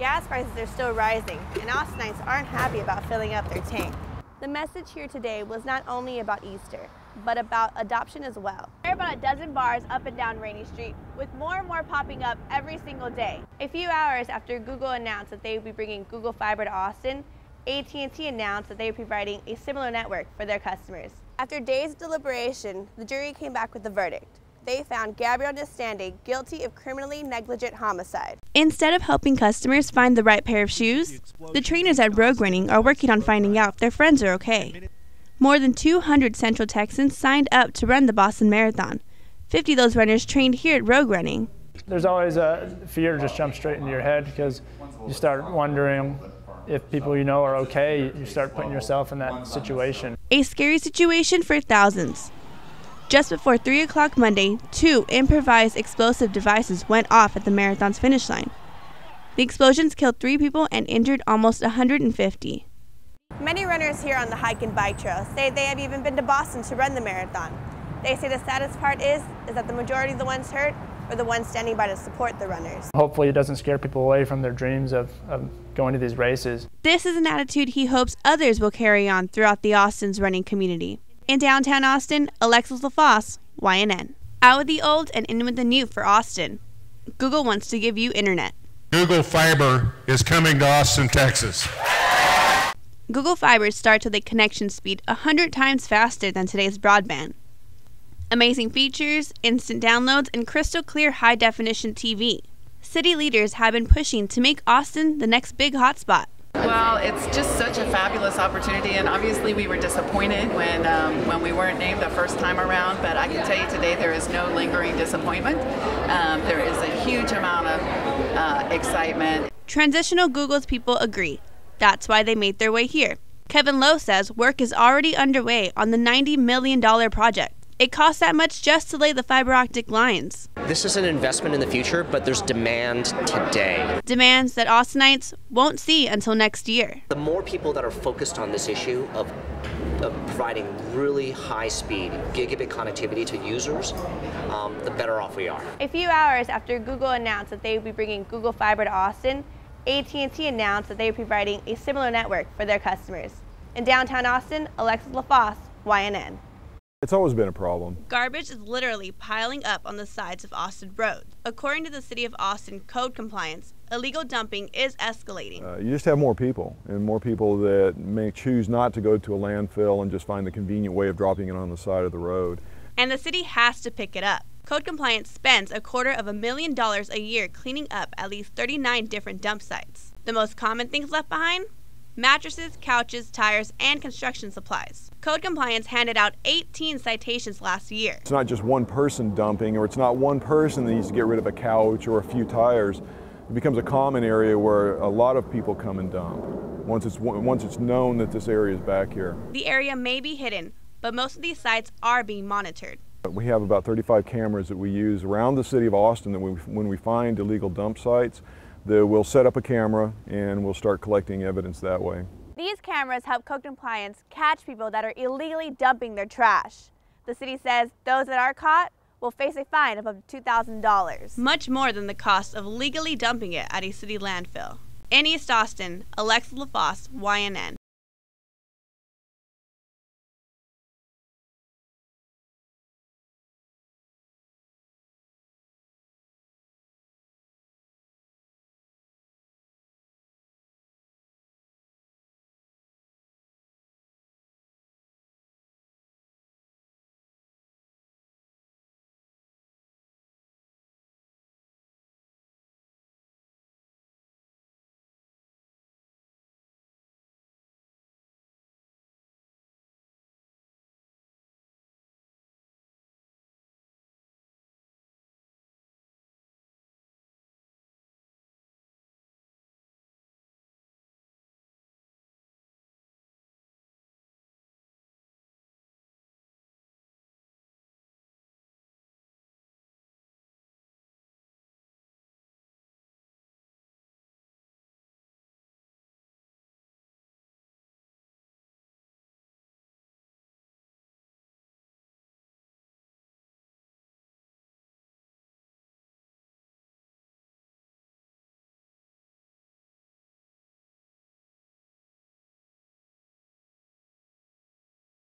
Gas prices are still rising, and Austinites aren't happy about filling up their tank. The message here today was not only about Easter, but about adoption as well. There are about a dozen bars up and down Rainy Street, with more and more popping up every single day. A few hours after Google announced that they would be bringing Google Fiber to Austin, AT&T announced that they would be providing a similar network for their customers. After days of deliberation, the jury came back with the verdict. They found Gabriel DeStande guilty of criminally negligent homicide. Instead of helping customers find the right pair of shoes, the trainers at Rogue Running are working on finding out if their friends are okay. More than 200 Central Texans signed up to run the Boston Marathon. 50 of those runners trained here at Rogue Running. There's always a fear just jumps straight into your head because you start wondering if people you know are okay. You start putting yourself in that situation. A scary situation for thousands. Just before 3 o'clock Monday, 2 improvised explosive devices went off at the marathon's finish line. The explosions killed 3 people and injured almost 150. Many runners here on the hike and bike trail say they have even been to Boston to run the marathon. They say the saddest part is that the majority of the ones hurt are the ones standing by to support the runners. Hopefully it doesn't scare people away from their dreams of going to these races. This is an attitude he hopes others will carry on throughout the Austin's running community. In downtown Austin, Alexis LaFosse, YNN. Out with the old and in with the new for Austin. Google wants to give you internet. Google Fiber is coming to Austin, Texas. Google Fiber starts with a connection speed 100 times faster than today's broadband. Amazing features, instant downloads, and crystal clear high-definition TV. City leaders have been pushing to make Austin the next big hotspot. Well, it's just such a fabulous opportunity, and obviously we were disappointed when we weren't named the first time around, but I can tell you today there is no lingering disappointment. There is a huge amount of excitement. Transitional Google's people agree. That's why they made their way here. Kevin Lowe says work is already underway on the $90 million project. It costs that much just to lay the fiber optic lines. This is an investment in the future, but there's demand today. Demands that Austinites won't see until next year. The more people that are focused on this issue of providing really high-speed gigabit connectivity to users, the better off we are. A few hours after Google announced that they would be bringing Google Fiber to Austin, AT&T announced that they would be providing a similar network for their customers. In downtown Austin, Alexis LaFosse, YNN. It's always been a problem. Garbage is literally piling up on the sides of Austin roads. According to the City of Austin code compliance, illegal dumping is escalating. You just have more people, and more people that may choose not to go to a landfill and just find the convenient way of dropping it on the side of the road. And the city has to pick it up. Code compliance spends $250,000 a year cleaning up at least 39 different dump sites. The most common things left behind? Mattresses, couches, tires, and construction supplies. Code compliance handed out 18 citations last year. It's not just one person dumping, or it's not one person that needs to get rid of a couch or a few tires. It becomes a common area where a lot of people come and dump once it's known that this area is back here. The area may be hidden, but most of these sites are being monitored. We have about 35 cameras that we use around the city of Austin that when we find illegal dump sites, that we'll set up a camera and we'll start collecting evidence that way. These cameras help code compliance catch people that are illegally dumping their trash. The city says those that are caught will face a fine of up to $2,000. Much more than the cost of legally dumping it at a city landfill. In East Austin, Alexis LaFosse, YNN.